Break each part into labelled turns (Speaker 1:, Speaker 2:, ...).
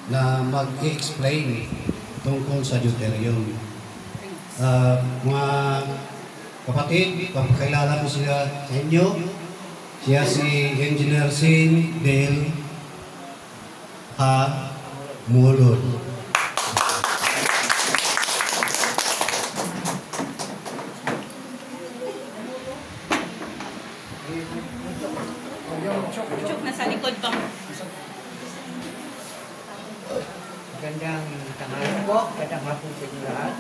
Speaker 1: na mag-explain tungkol sa deuterium. Mga kapatid, papakilala ko sila sa inyo. Siya si Engineer Sin Del Mulod.
Speaker 2: Chok na sa likod pa.
Speaker 3: Magandang tanghali po, magandang hapon sa inyo lahat.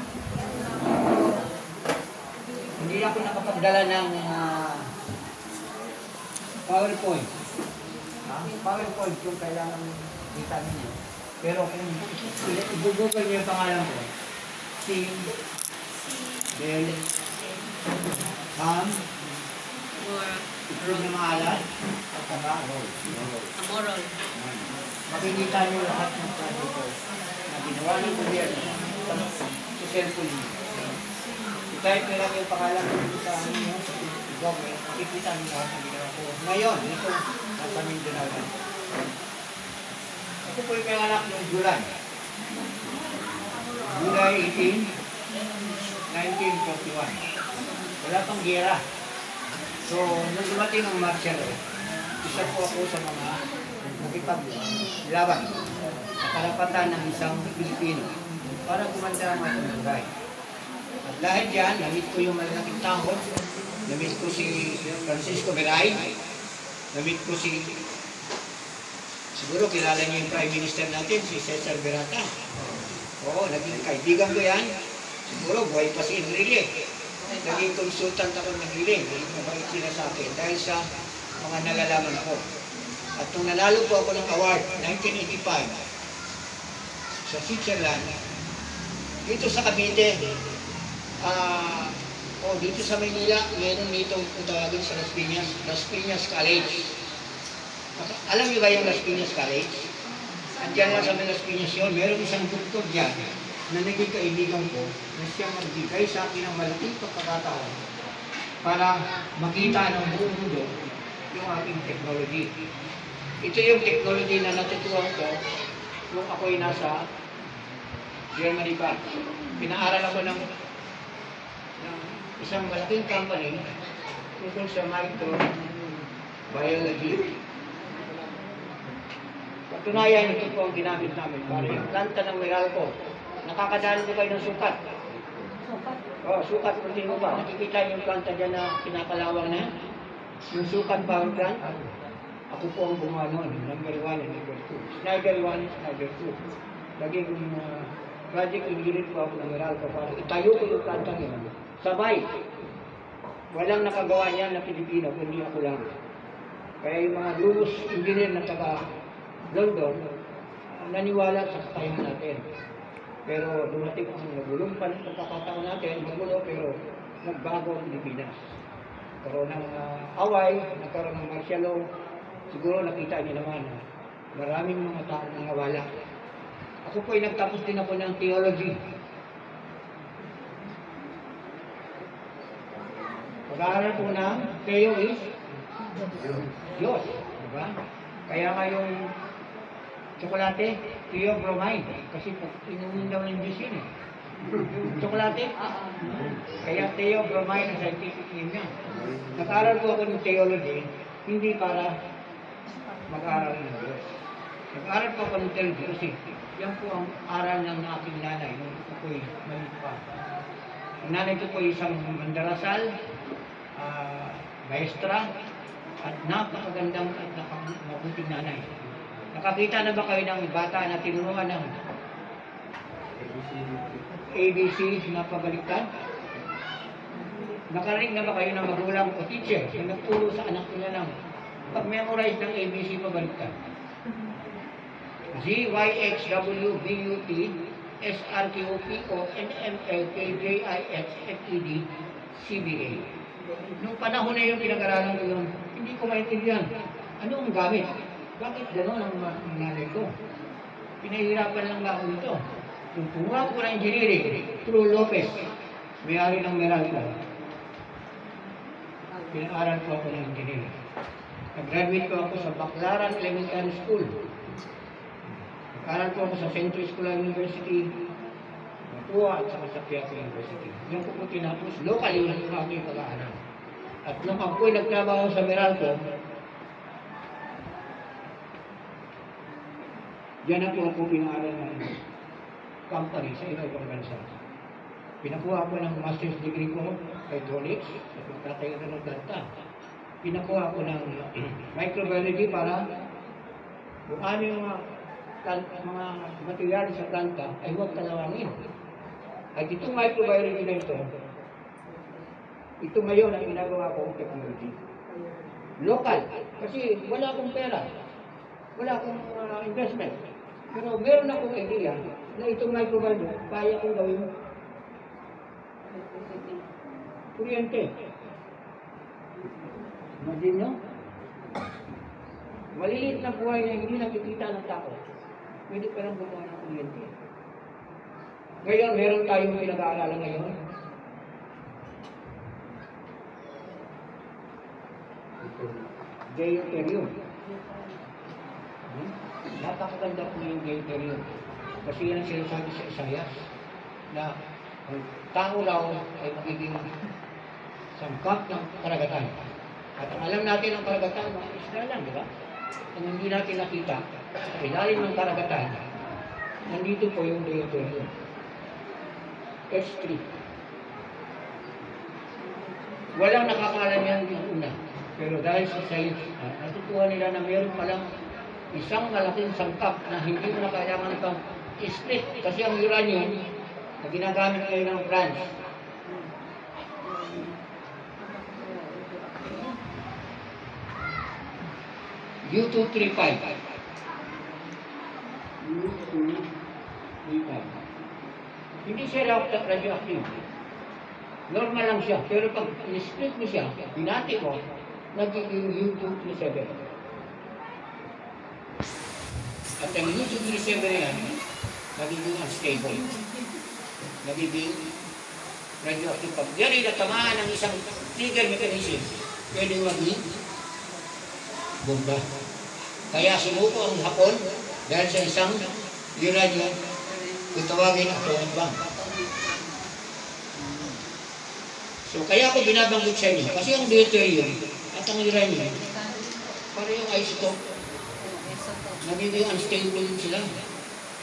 Speaker 3: Hindi ako nakapagdala ng PowerPoint. PowerPoint yung kailangan kita ninyo. Pero kung i-google niyo yung pangalan ko, Sin Del Improve na maalat at saka
Speaker 2: Amorol.
Speaker 3: makikita niyo lahat ng project na ginawa ng gobyerno sa cellphone niyo. I-type nyo lang yung pangalan ko sa inyo, sa Google, makikita niyo lahat ng ginawa ko. Ngayon, ito, nasa Mindanao na. Ako po yung pinanganak ng July. July 18, 1941. Wala pang gera. So, nung dumating ang martial law, isa po ako sa mga nakipaglaban sa karapatan ng isang Pilipino para kumanda ang ating buhay. At dahil dyan, namit ko yung malalaking tao, namit ko si Francisco Veray, namit ko siguro kilala niyo yung Prime Minister natin, si Cesar Berata. Oo, naging kaibigan ko yan. Siguro, buhay pa si Enrique. Naging consultant ako ng hiling, mabait sila sa akin dahil sa mga nalalaman ko. At nung nanalo po ako ng award, 1985, sa Switzerland, dito sa Cavite, dito sa Maynila, meron dito kung tawagin sa Las Piñas College. Alam niyo ba yung Las Piñas College? Andiyan lang sa Las Piñas yun, meron isang doktor dyan na naging kaibigan ko na siyang magbigay sa akin ng malaking pagkakataon para makita ng buong mundo yung aking technology. Ito yung technology na natutuhan ko nung ako'y nasa Germany pa. Pinaaral ako ng isang malaking company tungkol sa microbiology. Patunayan, ito po ang ginamit namin para yung planta ng Meralco. Nakakadaan ko kayo ng sukat. Sukat kung sino ba. Nakikita yung planta dyan na pinakalawang na. Yung sukat power plant. Ako po ang gumawa nun. Number 1 and number 2. Snyder 1, Snyder 2. Naging project engineer po ako ng Meralco para itayo ko yung planta yun. Sabay. Walang nakagawa niyan na Pilipino, kundi ako lang. Kaya yung mga lubos engineer na taga London, naniwala sa kakayahan natin. Pero dumating ang nagulong pa ng pagkakataon natin, magulo pero nagbago ang Pilipinas. Nagkaroon ng away, nagkaroon ng martial law. Siguro nakita niyo naman na maraming mga tao nang nawala. Ako po ay nagtapos din ako ng theology. Pag-aaral ko ng Theo is Diyos. Diba? Kaya nga yung tsokolate, theobromine. Kasi inumin daw ng Diyos yun eh. Tsokolate? Kaya theobromine ang scientific name niya. Nag-aaral ko ako ng theology, hindi para mag-aaral ng Diyos. Nag-aaral ko ako ng theology kasi yan po ang aral ng aking nanay nung ako'y maliit pa. Ang nanay ko po isang mandarasal, maestra, at napakagandang at mabuting nanay. Nakakita na ba kayo ng bata na tinuruan ng ABC na pabaliktad? Nakarinig na ba kayo ng magulang o teacher na nagturo sa anak nila ng pag-memorize ng ABC pabaliktad? G, Y, X, W, B, U, T, S, R, Q, P, O, N, M, L, K, J, I, X, F, E, D, C, B, A. Nung panahon na yung pinag-aralan ko yun, hindi ko maintindihan. Ano ang gamit? Bakit gano'n ang nanay ko? Pinahirapan lang ba ako nito? Nung kumuha ko ng engineering, through Lopez, may-ari ng Meralco, pinaaral ko ako ng engineering. Nag-graduate ko ako sa Baclaran Elementary School. Nag-aral po ako sa Central School University, Mapua at sa Quiapo University. Yung po tinapos, locally yung aking pag-aaral. At nung ako'y nagtrabaho sa Meralco, diyan na po ako pinaaral ng company sa iba-ibang bansa. Pinakuha ko ng master's degree ko, hydraulics, at magtatayo na ng planta. Pinakuha ko ng microbiology para kung ano yung mga materials sa planta ay huwag kalawangin. At itong microbiology na ito ngayon ang ginagawa ko technology. Local, kasi wala akong pera, wala akong investment. Pero meron akong idea na itong microbiology, kaya kong gawin kuryente. Imagine nyo? Maliliit na buhay na hindi nakikita ng tao. Pwede pa lang gumawa ng kuryente. Ngayon, meron tayong pinag-aaralan ngayon. Geotherium. Napakaganda po yung geotherium. Kasi yan ang sinasabi sa Isaias na ang tao raw ay magiging sangkap ng karagatan. At ang alam natin ang karagatan, mga isla lang, di ba? Ang hindi natin nakita, sa ilalim ng karagatan, nandito po yung geotherium. S3. Walang nakakaalam yan yung una. Pero dahil sa science, natutuwa nila na meron palang isang malaking sangkap na hindi mo na kailangan pang split. Kasi ang uranium na ginagamit ngayon ng France, U-235. U-235. Hindi siya radioactive. Normal lang siya. Pero pag in-split mo siya, binati mo, nagiging U-237. At ang U-237 na yan, nagiging unstable. Nagiging radioactive. Pag yan ay natamaan ng isang trigger mechanism, pwedeng maging bomba. Kaya sumuko ang Hapon dahil sa isang uranium kung tawagin atomic bomb. So kaya ako binabanggit sa inyo, kasi ang deuterium at ang uranium, parehong isotope, nagiging unstable sila.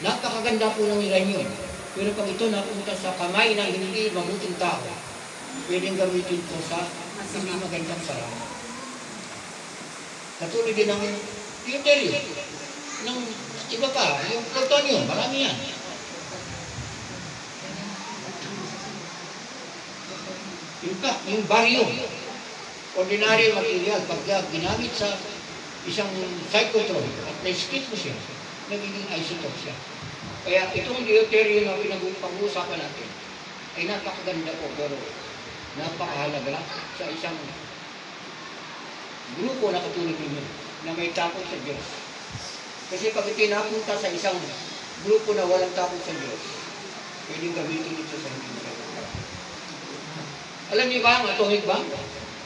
Speaker 3: Napakaganda po ng uranium. Pero pag ito napunta sa kamay ng hindi mabuting tao, pwedeng gamitin po sa hindi magandang sarang. Katulad din ng deuterium, ng iba pa, yung plutonium, marami yan. In fact, yung barium, ordinary material, pag ginamit sa isang cyclotron at na-skip mo siya, nagiging isotope siya. Kaya itong deuterium na pinag-uusapan natin ay napakaganda po, pero napakahalaga sa isang grupo na katulad ninyo na may takot sa Diyos. Kasi pag itinapunta sa isang grupo na walang takot sa Diyos, pwedeng gamitin ito sa hindi maganda. Alam niyo ba ang atomic bomb?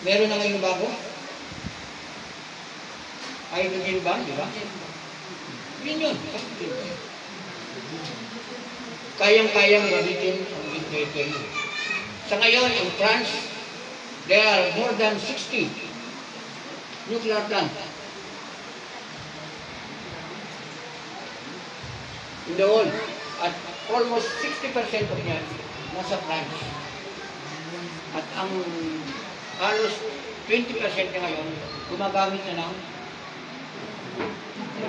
Speaker 3: Meron na ngayon bago? Hydrogen bomb, di ba? Yun. Kayang-kayang gamitin ang deuterium. Sa ngayon, in France, there are more than 60 nuclear plants in the world. At almost 60% of them nasa France. At ang halos 20% na ngayon, gumagamit na ng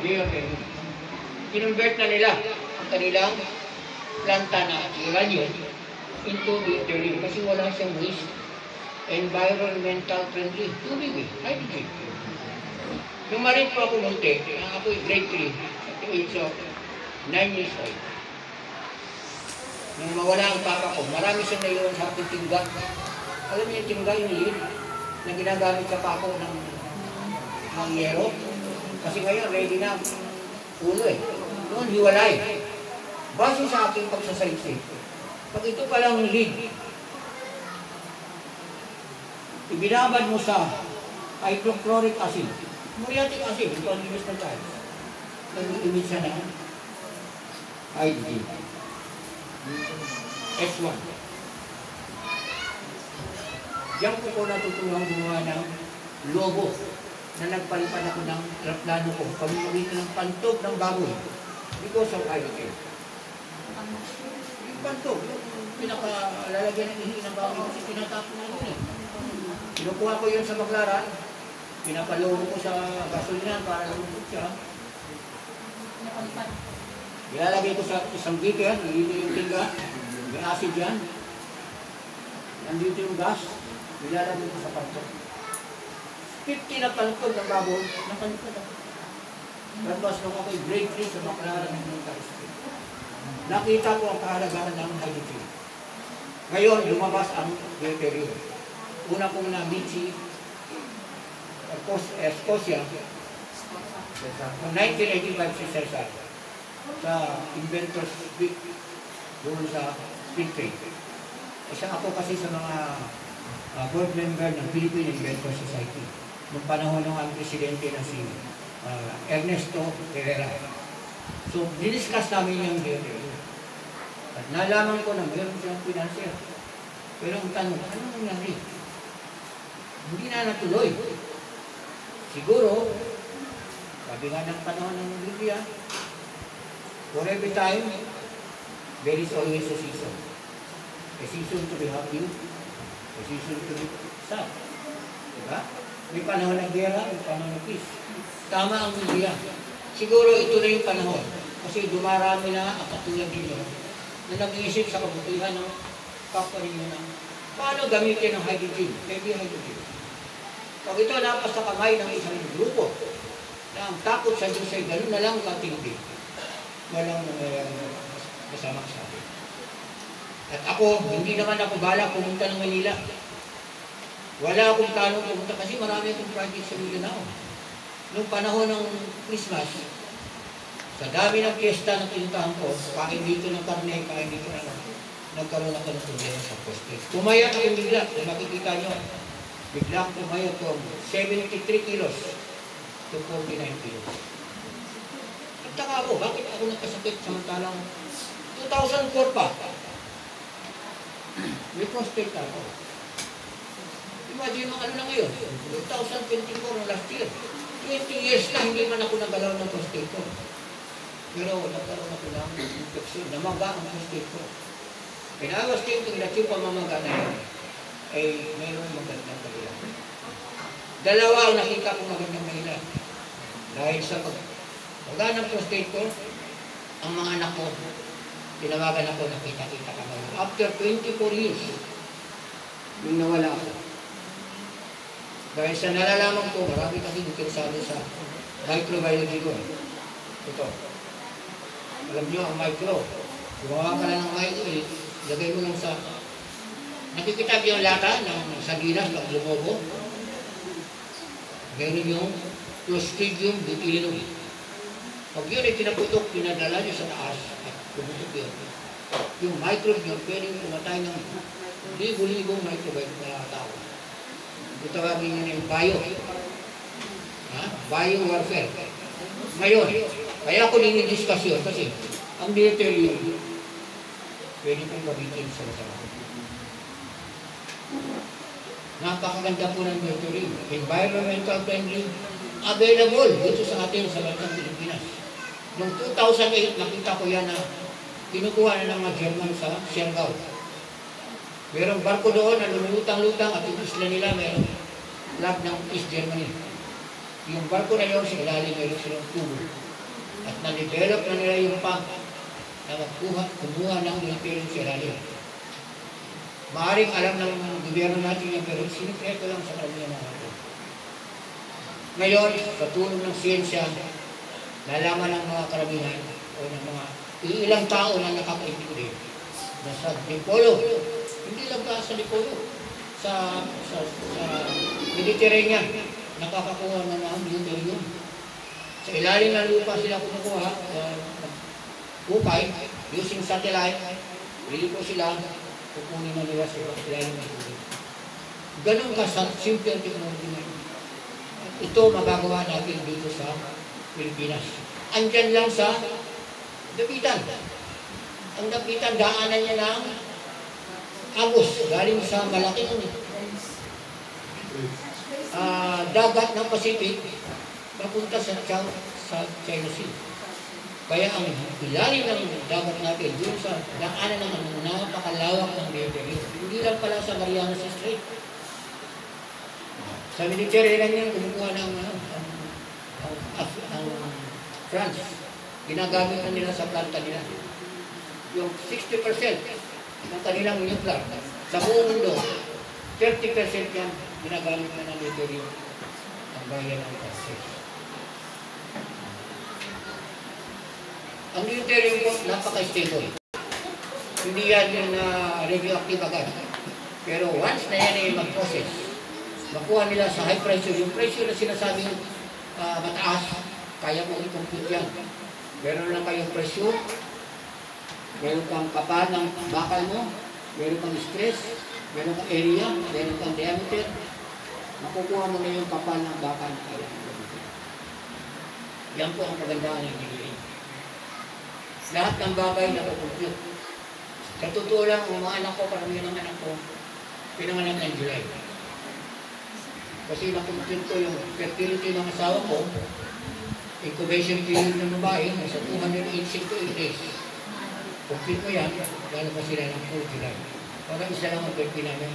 Speaker 3: deuterium. Kinonvert na nila ang kanilang planta na uranium into deuterium kasi wala siyang waste. Environmental friendly. Tubig hydrogen. Yung marin po ako munti, ako grade 3 at the age of 9 years old. Nung mawala ang papa ko, marami siyang naiwan sa ating tingga. Alam niyo yung tingga, yung lead na ginagamit sa pako ng yero. Kasi ngayon, ready na ulo eh. Noon, hiwalay. Base sa aking pagsasaysay. Pag ito palang lead, ibinabad mo sa hydrochloric acid. Muriatic acid, ito ang inis na tayo. Nag-imit siya na ID. S1. Diyan ko natutunan gumawa ng logo na nagpalipad ako ng plano ko. Pamimitin ng pantog ng baboy because of IDK. Yung pantog, yung pinakalalagyan ng ihi ng baboy kasi tinatapon na yun eh. Kinukuha ko yun sa baklaran, pinapalogo ko sa gasolina para lumubog siya. Ilalagay ko sa isang beaker, nandito yung tinga, may acid yan. Nandito yung gas, ilalagay ko sa pantog. 50 na pantog ng baboy, napalipad ako. Tapos nung ako'y grade 3 sa baklaran ng military school. Nakita ko ang kahalagahan ng hydrogen. Ngayon, lumabas ang deuterium. Una kong na-meet si Scotia. Noong 1985 si Cesar sa Inventors Week doon sa Springtrade. Isa ako kasi sa mga board member ng Philippine Inventors Society noong panahon ng ang presidente na si Ernesto Herrera. So, diniscuss namin yung deuterium. At nalaman ko na mayroon siyang financier. Pero ang tanong, ano nangyari? Hindi na natuloy. Siguro, sabi nga ng panahon ng Biblia, for every time, there is always a season. A season to be happy, a season to be sad. Diba? May panahon ng gera, may panahon ng peace. Tama ang Biblia. Siguro ito na yung panahon. Kasi dumarami na ang katulad ninyo na nag-iisip sa kabutihan ng kapwa ninyo na paano gamitin ang hydrogen, heavy hydrogen. Pag ito napas sa kamay ng isang grupo na ang takot sa Diyos ay gano'n na lang katindi, walang masama sa akin. At ako, hindi naman ako balak pumunta ng Manila. Wala akong tanong pumunta kasi marami akong project sa Mindanao. Noong panahon ng Christmas, sa dami ng fiesta na pinuntahan ko, kain dito ng karne, kain dito ng nagkaroon ako ng problema sa poste. Pumayat ako bigla, kung makikita nyo, bigla akong pumayat ko 73 kilos to 49 kilos. Nagtaka ako, bakit ako nagkasakit samantalang 2004 pa? May prostate ako. Imagine mo ano na ngayon, 2024 last year. 20 years na hindi man ako nagalaw ng prostate ko. Pero nagkaroon ako ng infection, namaga ang prostate ko. And I was thinking that yung pamamaga na yun ay mayroong magandang dahilan. Dalawa ang nakita kong magandang dahilan. Dahil sa pagmaga ng prostate ko, ang mga anak ko, tinawagan ako, nakita-kita ka ngayon. After 24 years, yung nawala ako. Dahil sa nalalaman ko, marami kasi interesado sa microbiology ko. Ito. Alam nyo, ang micro. Gumawa ka lang ng micro, lagay mo lang sa... Nakikita yung lata ng sardinas pag lumobo. Ganoon yung Clostridium botulinum. Pag yun ay pinaputok, pinadala nyo sa taas at pumutok yun. Yung microbe nyo, pwedeng pumatay ng libo-libong microbe na tao. Itawagin nyo na yung bio. Bio warfare. Ngayon, kaya ako dinidiscuss yun kasi ang deuterium pwede kong gamitin sa masama. Napakaganda po ng deuterium. Environmental friendly. Available dito sa atin sa bansang Pilipinas. Noong 2008, nakita ko yan na kinukuha na ng mga German sa Siargao. Merong barko doon na lumulutang-lutang at yung isla nila mayroong lab ng East Germany. Yung barko na yun, sa ilalim mayroong silang tubo. At na-develop na nila yung pump na kumuha ng deuterium sa ilalim. Maaring alam ng gobyerno natin yan, pero sinipreto lang sa karamihan ng atin. Ngayon, sa tulong ng siyensya, nalaman ng mga karamihan o ng mga ilang tao na nakakaintindi na sa Dipolo, hindi lang ka sa Dipolo, sa Mediterranean, nakakakuha na ng deuterium. Sa ilalim ng lupa sila kumukuha, ukay, using satellite, hindi po sila, kukunin na nila sa ilalim ng tubig. Ganun ka sa simple ang technology na ito. Ito magagawa natin dito sa Pilipinas. Andyan lang sa Dapitan. ang nakita, daanan niya ng Agos, galing sa malaking dagat ng Pacific, papunta sa China Sea. Kaya ang ilalim ng dagat natin, dun sa daanan ng napakalawak ng Mediterranean. Hindi lang pala sa Marianas Strait. Sa military lang yan, kumukuha ng France. Ginagamit na nila sa planta nila. Yung 60% ng kanilang nuclear sa buong mundo, 30% yan ginagamit na ng military ang bayan ng Texas. Ang military po, napaka-stable. Hindi yan yung radioactive agad. Pero once na yan ay mag-process, makuha nila sa high pressure, yung pressure na sinasabing mataas, kaya mo i-compute yan. Meron lang kayong pressure, meron kang kapal ng bakal mo, meron kang stress, meron kang area, meron kang diameter, makukuha mo na yung kapal ng bakal na kaya mo gamitin. Yan po ang kagandahan ng engineering. Lahat ng bagay na kukumpute. Sa totoo lang, ang mga anak ko, karamihan ng anak ko, pinanganak ng July. Kasi nakumpute ko yung fertility ng asawa ko, incubation period ng babae, nasa 286 to 8 days. Compute mo yan, lalo pa sila ng 4 July. Para isa lang ang birthday namin.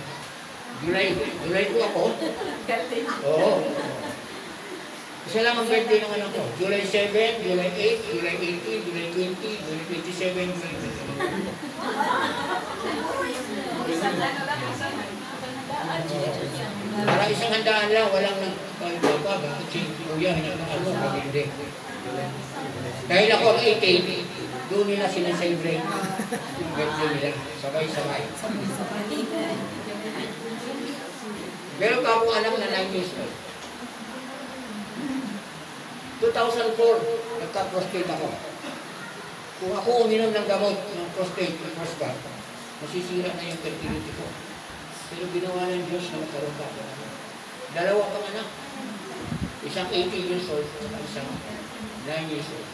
Speaker 3: July po ako. Oo. Isa lang ang birthday ng anak ko. July 7, July 8, July 18, July 20, July 27, July 20. Para isang handaan lang, walang nagpapaba. Bakit si Kuya, ano, hindi. Dahil ako ang 18, doon nila sinaselebrate yung birthday nila. Sabay-sabay. Meron pa akong anak na 9 years old. 2004, nagka-prostate ako. Kung ako uminom ng gamot ng prostate, ng prostate, masisira na yung fertility ko. Pero ginawa ng Diyos na magkaroon pa ako. Dalawa kang anak. Isang 18 years old, at isang 9 years old.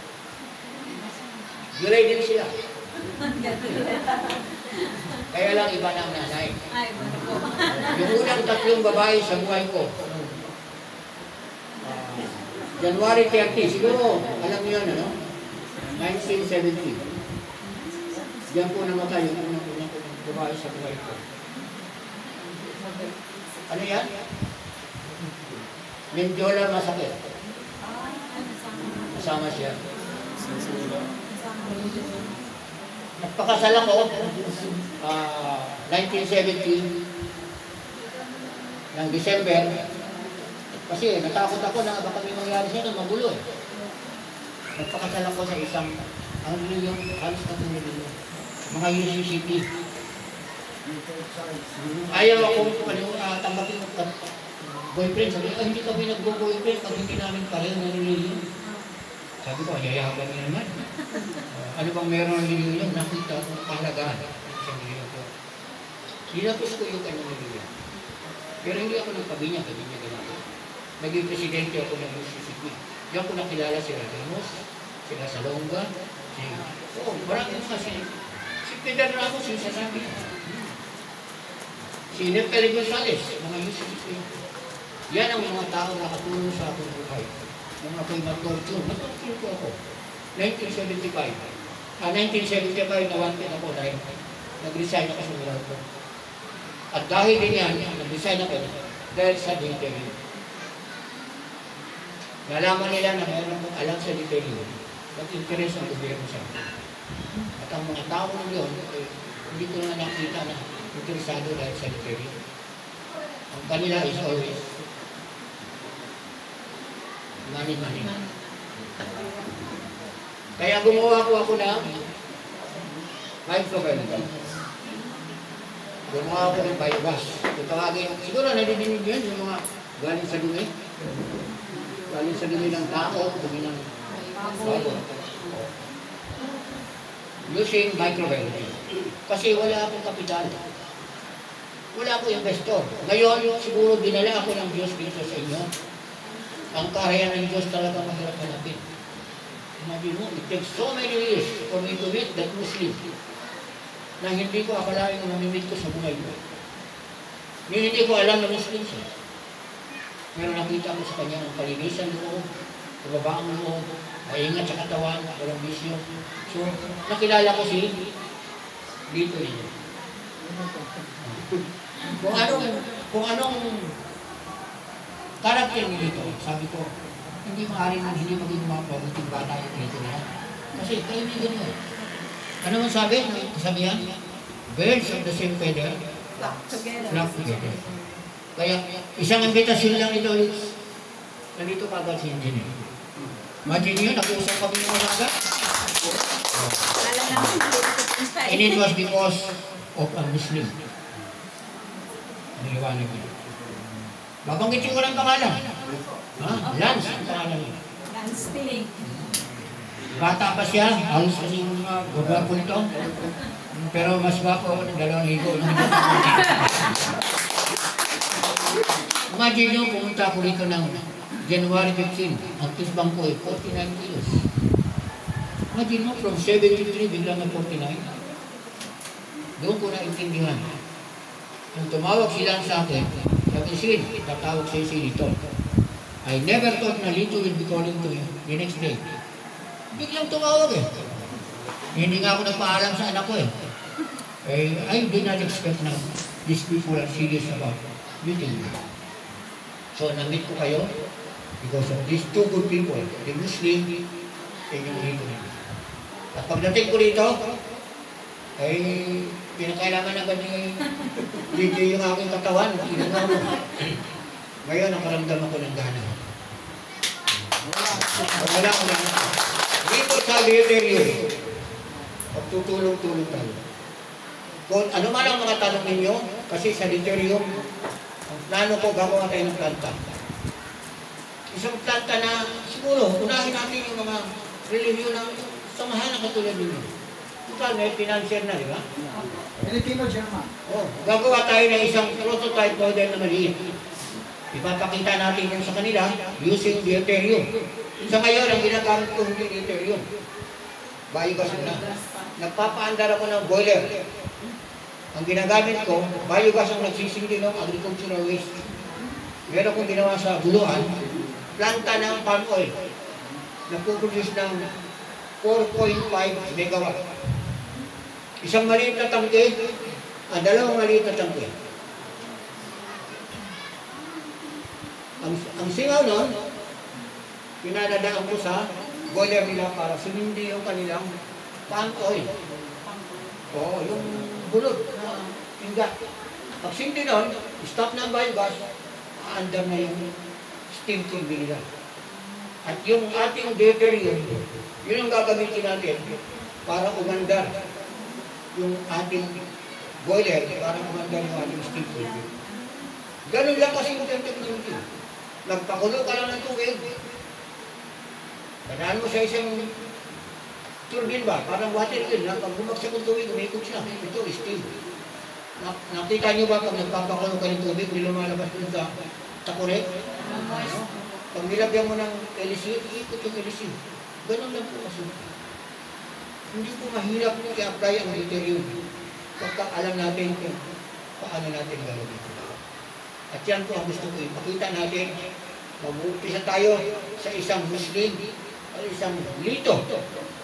Speaker 3: July din sila. Kaya lang iba na ang nanay. Yung unang 3 babae sa buhay ko, January 30, siguro, alam niyo yan, ano? 1970. Diyan po namatay yung unang babae sa buhay ko. Ano yan? Menjola masakit. Kasama siya. Nagpakasal ako 1970 ng December kasi natakot ako na baka may mangyari siya na magulo eh. Nagpakasal ako sa isang ang yung halos na tumulong mga UCCP. Ayaw akong tanggapin ng boyfriend. Sabi ko, hindi kami nag-boyfriend pag hindi namin pareho na religion. Sabi ko, yayaban niya naman. Ano bang meron ng religion? Nakita ko kahalagaan sa religion ko. Hinapos ko yung kanyang religion. Pero hindi ako nagpabinyag, hindi niya ganito. Naging presidente ako ng UCCP. Diyan ko nakilala si Ramos, si Salonga, marami mo kasi. Si Pedro Ramos, yung sasabi. Si Nepal Gonzales, mga UCCP. Yan ang mga tao na nakatulong sa aking buhay. Nung ako'y mag-torture, nag-torture ko ako. 1975, na-wanted ako dahil nag-resign ako sa Meralco. At dahil din yan, nag-resign ako dahil sa detail. Nalaman nila na mayroon akong alam sa detail. Nag-interest ang gobyerno sa akin. At ang mga tao ng yun, hindi ko na nakita na interesado dahil sa detail. Ang kanila is always money. Kaya gumawa ko ako ng microbial. Gumawa ako ng biogas. Tawagin, siguro nadidinig yun yung mga galing sa dumi. Galing sa dumi ng tao, dumi ng bago. Using microbiology. Kasi wala akong kapital. Wala akong investor. Ngayon, siguro dinala ako ng Diyos dito sa inyo. Ang karayan ng Diyos talaga mahirap hanapin. Imagine mo, it takes so many years for me to meet that Muslim na hindi ko akalain na mamimit ko sa buhay ko. Hindi ko alam na Muslim siya. Pero nakita ko sa kanya ang kalinisan ko, kababaang mo, maingat sa katawan, walang bisyo. So, nakilala ko si dito niya. Kung anong karakter niya dito, sabi ko, hindi maaaring hindi maging mga pabuting bata yung dito na. Kasi kaibigan niya. Ano man sabi? Kasabihan? Birds of the same feather flock together. Kaya isang imbitasyon lang ito ulit. Nandito ka agad si engineer. Imagine nyo, nakiusap kami ng mga agad. And it was because of a Muslim. Niliwanag niya. Babanggitin ko ng pangalan. Lance ang pangalan niya.
Speaker 2: Lance Tilling.
Speaker 3: Bata pa siya, halos kasi yung gwapo nito. Pero mas gwapo ako ng 2,000. Imagine nyo, pumunta ako rito ng January 15. Ang tisbang ko ay 49 kilos. Imagine mo, from 73 biglang na 49. Doon ko naintindihan. Nung tumawag sila sa akin, sabi Sid, tatawag siya si Lito. I never thought na Lito will be calling to you the next day. Biglang tumawag eh. Hindi nga ako nagpaalam sa anak ko eh. I did not expect na these people are serious about meeting you. So, na-meet ko kayo because of these two good people, the Muslim and yung Lito. At pagdating ko dito, ay pinakailangan agad ni DJ yung aking katawan. Ginagawa mo. Ngayon, nakaramdam ako ng gana. Wala ko lang. Dito sa Deuterio, pagtutulong-tulong tayo. Kung ano man ang mga tanong ninyo, kasi sa Deuterio, ang plano ko, gagawa tayo ng planta. Isang planta na, siguro, unahin natin yung mga relihiyon ng samahan na katulad ninyo. Total, may financier na, di ba?
Speaker 4: Filipino-German.
Speaker 3: Oh, gagawa tayo ng isang prototype model na maliit. Ipapakita natin yung sa kanila using Deuterium. Sa ngayon, ang ginagamit ko hindi Deuterium. Biogas na. Nagpapaandar ako ng boiler. Ang ginagamit ko, biogas ang nagsisindi ng agricultural waste. Meron kong ginawa sa Buluan, planta ng palm oil. Nagpuproduce ng 4.5 megawatt. Isang maliit na tangke, dalawang maliit na tangke. Ang singaw nun, pinadadaan ko sa boiler nila para sumindi yung kanilang palm oil. Oo, yung bulot na pinggat. Pag sindi nun, stop ng biogas, aandar na yung steam tube nila. At yung ating Deuterium, yun ang gagamitin natin para umandar yung ating boiler, para umandar yung ating steam tube. Ganun lang kasi yung technology. Nagpakulo ka lang ng tubig. Tandaan mo sa isang turbine ba? Parang water yun. Pag bumagsak ng tubig, umikot siya. Ito, steam. Nakita nyo ba pag nagpapakulo ka ng tubig, hindi lumalabas dun sa takuret? Pag nilagyan mo ng LC, iikot yung LC. Ganun lang po kasi. Hindi po mahirap i-apply ang Deuterium. Pagka alam natin kung paano natin gagawin. At yan po ang gusto ko ipakita natin. Mag-uumpisa tayo sa isang Muslim o isang Lito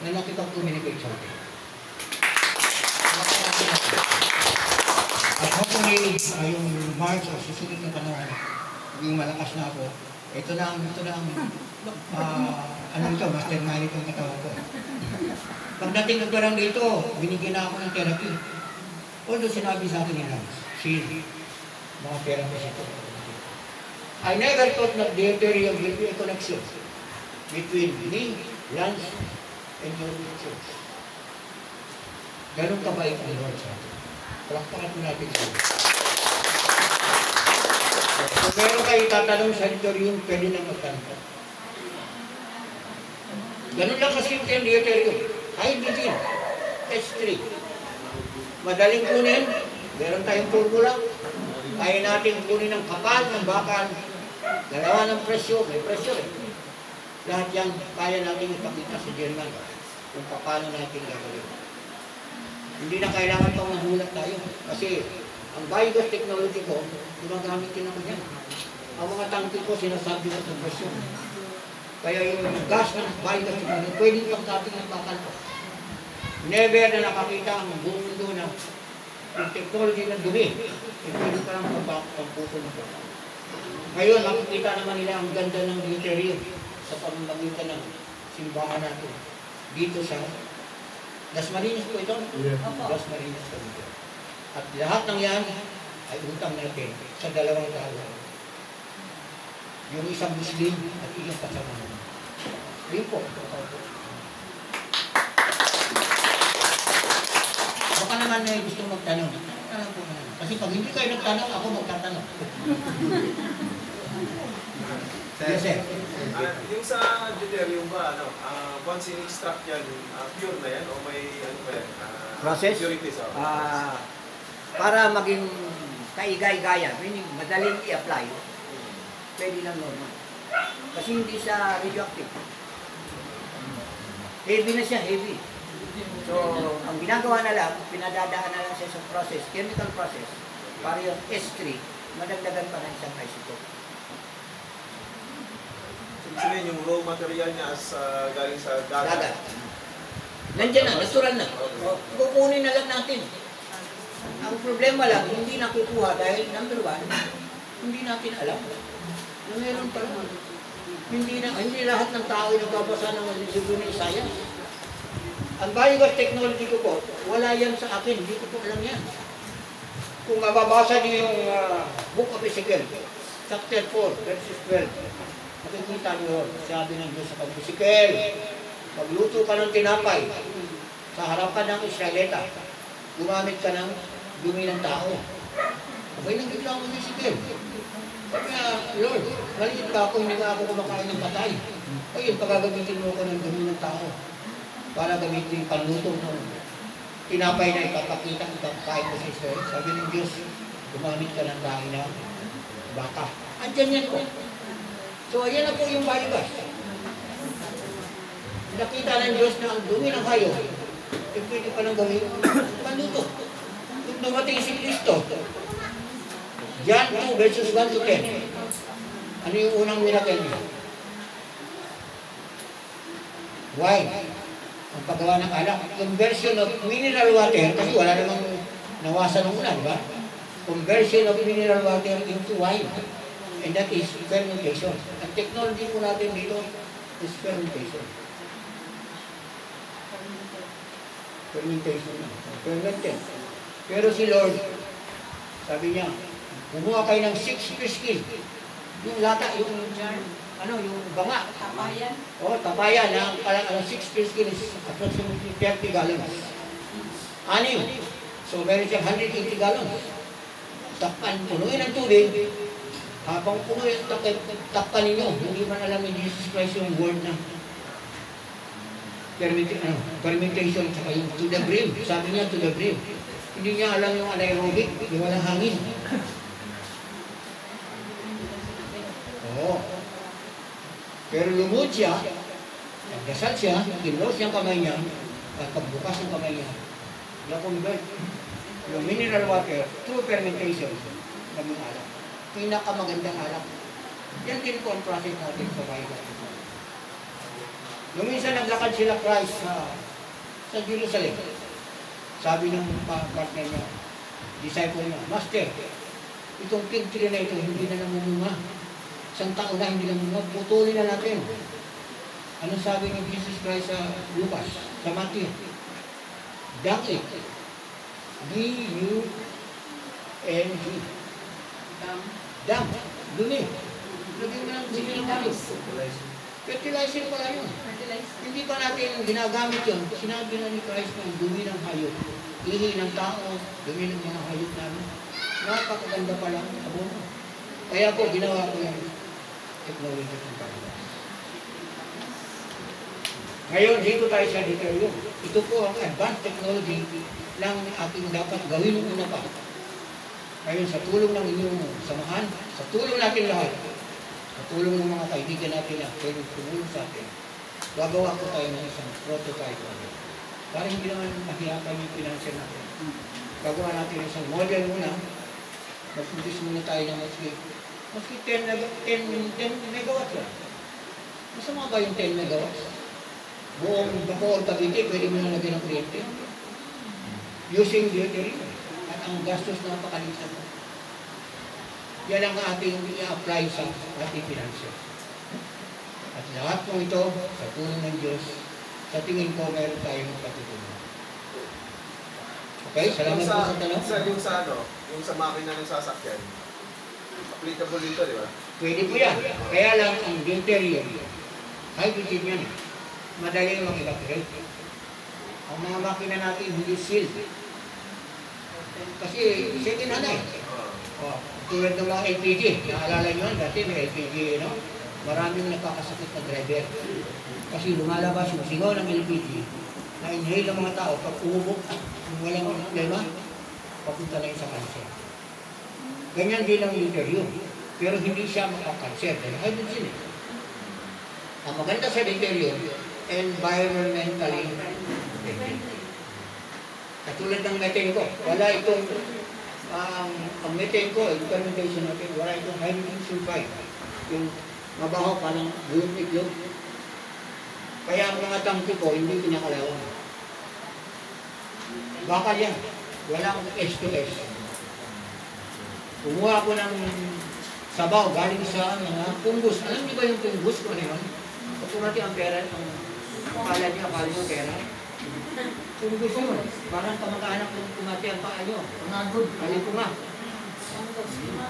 Speaker 3: na nakipag-communicate sa atin. At hopefully, yung March o susunod na panahon, maging malakas na ako. Ito na ang mastermind itong katawan ko. Pagdating ng parang dito, binigyan na ako ng therapy. Although sinabi sa akin nila, mga therapist ito. I never thought that Deuterium will be a connection between me, Lance, and your church. Ganun kabait ang Lord sa atin. Palakpakan po natin siya. Kung meron kayo tatanong sa Deuterium, pwede nang magtanong. Ganun lang kasi yung Deuterium. Hydrogen, H3. Madaling kunin, meron tayong formula. Kaya natin kunin ng kapal, ng bakal, dalawa ng presyo, may presyo eh. Lahat yan, kaya natin ipakita sa German kung paano natin gagawin. Hindi na kailangan pang magulat tayo. Kasi ang biogas technology ko, gumagamit din ako yan. Ang mga tangke ko, sinasabi ko sa presyon. Kaya yung gas ng biogas technology, pwedeng pagkating ng bakal ko. Never na nakakita ang buong mundo na yung technology ng dumi, pwede pa lang pagpaputol na. Ngayon, makikita naman nila ang ganda ng deuterium sa pamamagitan ng simbahan natin. Dito sa Dasmariñas po ito. Dasmariñas po ito. At lahat ng yan ay utang natin sa dalawang tao. Yung isang Muslim at yung kasama. Yun po. Baka naman may gusto magtanong. Kasi pag hindi kayo nagtanong, ako magtatanong. Yes, sir.
Speaker 5: Yung sa deuterium ba, once in-extract yan, pure na yan o may ano pa yan?
Speaker 3: Process?
Speaker 5: Purities,
Speaker 3: Para maging kaigay-gaya, meaning madaling i-apply, pwede lang normal. Kasi hindi siya radioactive. Heavy na siya, heavy. So, ang ginagawa na lang, pinadadaan na lang siya sa process, chemical process, para yung S3, madagdagan pa ng isang isotope.
Speaker 5: Sabihin yung raw material niya as galing sa dagat.
Speaker 3: Nandiyan na, natural na. Kukunin na lang natin. Ang problema lang, hindi nakukuha dahil number one, hindi natin alam na meron pa lang. Hindi lahat ng tao ay nagbabasa ng libro ng science. Ang biogas technology ko po, wala yan sa akin, hindi ko po alam yan. Kung mababasa niyo yung Book of Ezekiel, chapter 4, verses 12, makikita niyo, sabi ng Diyos sa Ezekiel, magluto ka ng tinapay sa harapan ng Israelita, gumamit ka ng dumi ng tao. Abay nang bigla mo ni Ezekiel. Kaya, Lord, maliit ka ako, hindi ka ako kumakain ng patay. Ayun, pagagamitin mo ko ng dumi ng tao para gamitin yung panluto ng tinapay na ipapakita, ipapakain mo sa Israel. Sabi ng Diyos, gumamit ka ng dahil na baka. Andyan yan po. So, ayan na po yung biogas. Nakita ng Diyos na ang dumi ng hayop, pwede pa lang gawin panluto. Kung dumating si Kristo, John 2 verses 1 to 10, ano yung unang miracle niya? Wine. Ang paggawa ng alak. Conversion of mineral water, kasi wala namang nawasan ng ulan, di ba? Conversion of mineral water into wine. And that is fermentation. Ang technology po natin dito is fermentation. Fermentation na. Fermented. Pero si Lord, sabi niya, kumuha kayo ng 6 pistil. Yung lata, yung banga.
Speaker 2: Tapayan.
Speaker 3: Tapayan. Ang 6 pistil is approximately 30 gallons. Anim. So, meron siyang 180 gallons. Takpan, punuin ang tubig. Habang punuin ang takpan ninyo, hindi man alam ni Jesus Christ yung word na fermentation, saka yung to the brim. Sabi niya, to the brim. Hindi niya alam yung anaerobic, yung walang hangin. Pero lumod siya, nagdasal siya, kinlos niyang kamay niya, at pagbukas ng kamay niya, na-convert yung mineral water through fermentation ng alak. Pinakamagandang alak. Yan din po ang process natin sa Bible. Nung minsan naglakad sila Christ sa Jerusalem, sabi ng partner niya, disciple niya, Master, itong fig tree na ito, hindi na namumunga. Isang taon na hindi namumunga, putulin na natin. Anong sabi ng Jesus Christ sa Lucas, sa Matthew? Dung it. D-U-N-G. Dung. Dumi. Lagyan mo ng dumi ng malis. Fertilizer pala yun. Hindi pa natin ginagamit yun. Sinabi na ni Christ ng dumi ng hayop. Ihi ng tao, dumi ng mga hayop namin. Napakaganda pala ang abono. Kaya po, ginawa ko yung technology ng Bible. Ngayon, dito tayo sa deuterium. Ito po ang advanced technology lang ating dapat gawin ng una pa. Ngayon, sa tulong ng inyong samahan, sa tulong natin lahat, sa tulong ng mga kaibigan natin na pwedeng tumulong sa atin, gagawa ko tayo ng isang prototype. para hindi naman mahirapan yung financial natin. Gagawa natin isang model muna, mag-produce muna tayo ng maski 10 megawatts lang. Masama ba yung 10 megawatts? Buong Bacoor, Cavite, pwede mo na lagyan ng kuryente. Using geothermal. At ang gastos na napakaliit na. Yan ang ating i-apply sa ating financial. At lahat po ito, sa tulong ng Diyos, sa tingin ko, meron tayong patutunan. Okay, salamat po sa tanong.
Speaker 5: Sir, yung sa ano, yung sa makina ng sasakyan, applicable dito, di ba?
Speaker 3: Pwede po yan. Kaya lang ang interior, hydrogen yan. Madali yung mag-evaporate. Ang mga makina natin hindi sealed. Kasi second hand eh. Oh, tulad ng mga LPG. Naalala nyo, dati may LPG, no? Maraming nakakasakit na driver. Kasi lumalabas yung singaw ng LPG, na-inhale ng mga tao, pag umubok, kung walang problema, papunta na yun sa cancer. Ganyan din ang interior. Pero hindi siya makakanser dahil hydrogen eh. Ang maganda sa interior, environmentally friendly. Katulad ng methane ko, wala itong, ang methane ko, yung fermentation natin, wala itong hydrogen sulfide. Yung mabaho parang buong itlog. Kaya ang mga tangke ko, hindi pinakalawang. Bakal yan. Walang S2S. Kumuha ko ng sabaw galing sa mga punggos. Alam niyo ba yung punggos ko na yun? Automatic ang pera, ang akala niyo pera. Punggos yun. Parang kamag-anak ng kumati ang paa niyo.
Speaker 4: Pangagod.
Speaker 3: Alin ko nga.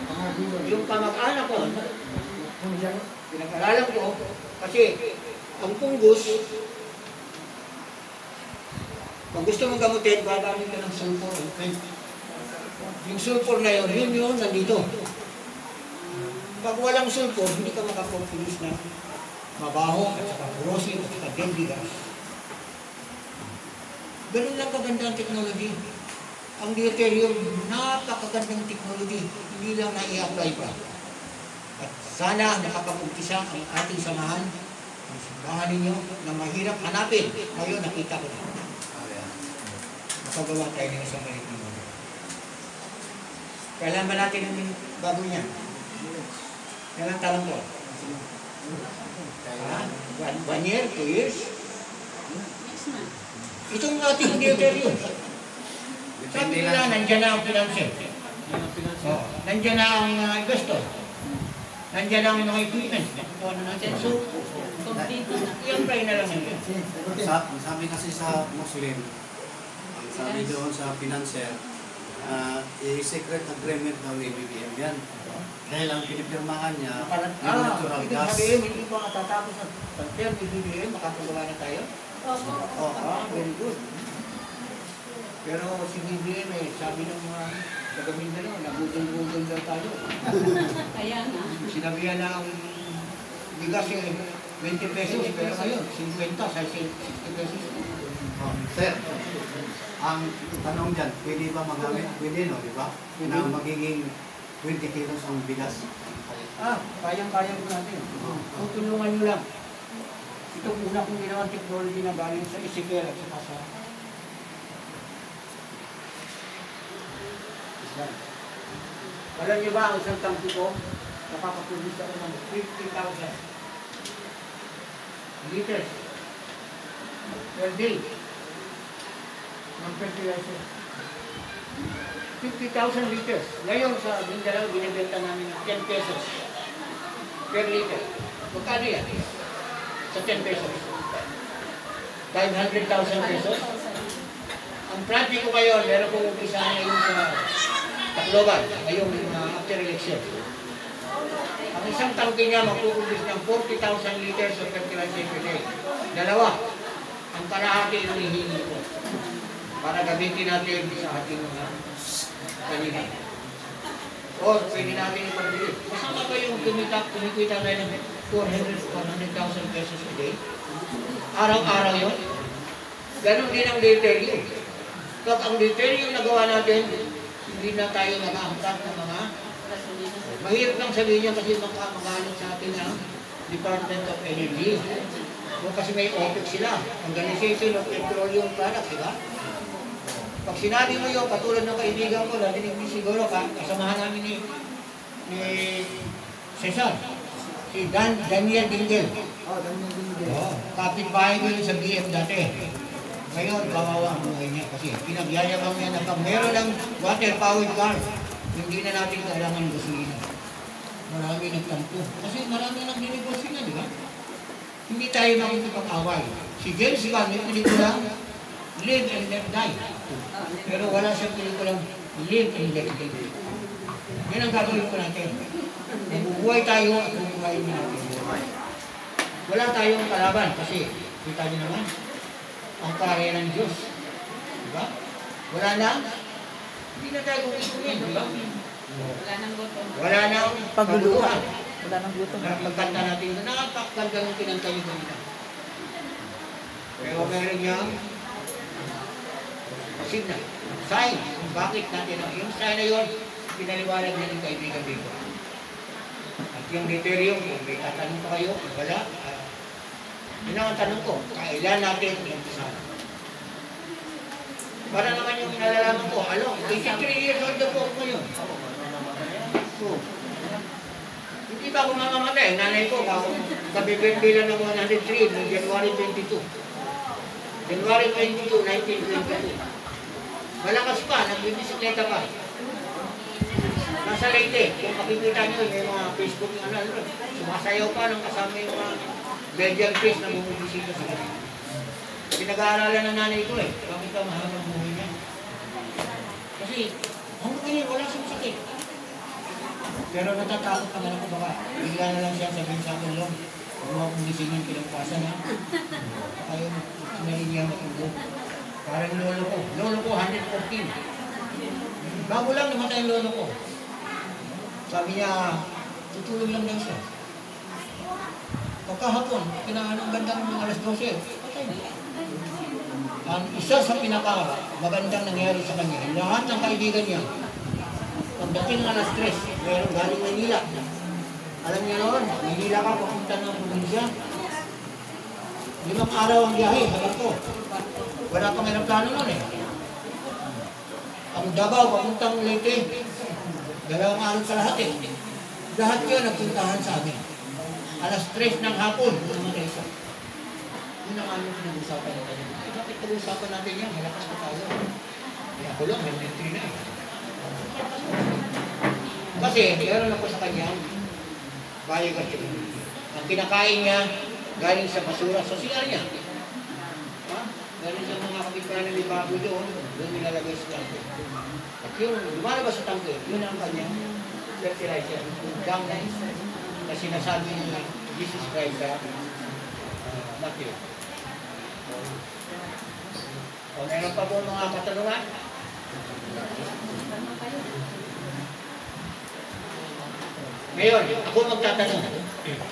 Speaker 4: Pangagod.
Speaker 3: Yung kamag-anak ko, pinag-aralan ko, kasi ang punggos, pag gusto mong gamutin, gagamit ka ng sulfur. Yung sulfur na yun nandito. Pag walang sulfur, hindi ka makaproduce na mabaho at saka corrosive at saka deadly gas. Ganun lang kaganda ang technology. Ang deuterium, napakagandang technology. Hindi lang na-i-apply pa. At sana nakapag-umpisa ang ating samahan, ang simbahan ninyo, na mahirap hanapin. Ngayon, nakita ko na. Nakagawa tayo ng isang balik ng mga. Kailan ba natin ang bago niya? Kailan talang ko? 1 year, 2 years?
Speaker 2: Next month.
Speaker 3: Itong ating deuterium. Sabi nila, nandyan na ang financial. Nandyan na ang investor. Nandiyan ang mga equipment. Nakuha na natin. So,
Speaker 2: Complete na.
Speaker 3: i-apply na lang natin.
Speaker 1: Ang sabi kasi sa Muslim, ang sabi doon sa financier, secret agreement daw ni BBM yan. Dahil ang pinipirmahan niya, yung natural
Speaker 3: ibig
Speaker 1: gas.
Speaker 3: sabihin, hindi pa matatapos ang pag-term ni BBM, makakagawa na tayo? Very good. Pero si BBM, sabi ng mga taga-Mindanao, nagugol-gugol daw tayo.
Speaker 2: Kaya nga.
Speaker 3: Sinabihan na ang bigas yung 20 pesos, pero ngayon, 50 sa 60 pesos.
Speaker 1: Sir, ang tanong dyan, pwede ba magamit? Pwede, no, di ba? Na magiging 20 kilos ang bigas.
Speaker 3: Kayang-kaya po natin. Tutulungan nyo lang. Ito una kong ginawang technology na galing sa Ezekiel at saka sa Islam. Alam niyo ba, ang isang tangki ko, nakakaproduce ako ng 50,000 liters per day ng fertilizer. 50,000 liters. Ngayon sa Mindanao, binibenta namin ng 10 pesos per liter. Magkano yan? Sa 10 pesos. 500,000 pesos. Ang project ko ngayon, meron kong umpisa ngayon sa Tacloban, ngayong after election. Ang isang tangke niya magpuproduce ng 40,000 liters of fertilizer per day. Dalawa. Ang kalahati yung hihingi ko para gamitin natin sa ating mga kanina. O pwede natin ipagbilit. Masama ba yung kumikita tayo ng 400,000 pesos a day? Araw-araw yun. Ganon din ang deuterium. Kapag ang deuterium nagawa natin, hindi na tayo nag-aangkat ng mga mahirap lang sabihin niya kasi makakalit sa atin ang Department of Energy. O kasi may OPEC sila, Organization of Petroleum Products, di ba? Pag sinabi mo yun, katulad ng kaibigan ko, narinig niyo siguro, kasamahan namin ni Cesar, si Daniel Dingel.
Speaker 4: Oh, ganyan din din.
Speaker 3: Kapitbahay ko yun sa BF dati. Ngayon, kawawa ang buhay niya kasi pinagyayabang niya na pag meron ng water-powered car, hindi na natin kailangan ng gasolina. Marami nagtampo. Kasi marami nang dinegosyo niya, di ba? Hindi tayo makikipag-away. Si James Gunn, may pelikulang Live and Let Die. Pero wala siyang pelikulang Live and Let Live. Yan ang gagawin ko natin. Mabubuhay tayo at bubuhayin natin. Wala tayong kalaban kasi kita niyo naman ang karya ng Diyos. Diba? Wala na. Hindi na tayo kukunin. Diba?
Speaker 2: Wala nang gutom.
Speaker 3: Wala nang paguluhan.
Speaker 6: Wala nang gutom.
Speaker 3: Pagkanta natin ito, nakapagkanta ng pinanta niyo kanina. Pero meron niyang signal, sign, kung bakit natin yung sign na yun, pinaliwanag na yung kaibigan dito. At yung deuterium, kung may tatanong pa kayo, wala. Yun ang tanong ko, kailan natin umpisahan? Para naman yung nalalaman ko, 83 years old na po ako ngayon. So, hindi pa ako mamamatay. Nanay ko, kabibigbilan ng 103 noong January 22. January 22, 1922. Malakas pa, nagbibisikleta pa. Nasa Leyte, kung makikita nyo, may mga Facebook yung sumasayaw pa nang kasama yung mga Belgian priest na bumibisita sa kanila. Pinag-aaralan ng nanay ko bakit ka mahabang buhay niya? Kasi, hanggang ngayon, wala siyang sakit. Pero natatakot naman ako baka. Bigla na lang siya sabihin sa akin, Lord, huwag mo akong gisingin kinabukasan ha. Ayaw, sinayin niya matulog. Parang lolo ko. Lolo ko, 114. Bago lang namatay ang lolo ko. Sabi niya, tutulog lang daw siya. Pagkahapon, ang gandang mga alas 12, patay na. Ang isa sa magandang nangyari sa kanya, lahat ng kaibigan niya, pagdating ng alas 3, mayroong galing Manila. Alam niyo noon, Manila ka, papunta ng probinsya. 5 araw ang biyahe, alam ko. Wala pang aeroplano noon Ang Davao, papuntang Leyte, 2 araw sa lahat Lahat yun nagpuntahan sa amin. Alas 3 ng hapon, namatay siya. Yun ang aming pinag-usapan natin. Bakit pag-usapan natin yan? Malakas pa tayo. Kaya ko lang, elementary na Kasi, meron ako sa kanya, biogas yun. Ang kinakain niya, galing sa basura, sa CR niya. Galing sa mga kapitbahay ng baboy doon nilalagay sa tangke. At yung lumalabas sa tangke, yun ang kanyang fertilizer. Downline na sinasabi ni Jesus Christ sa Matthew. O meron pa po mga katanungan? Ngayon, ako magtatanong.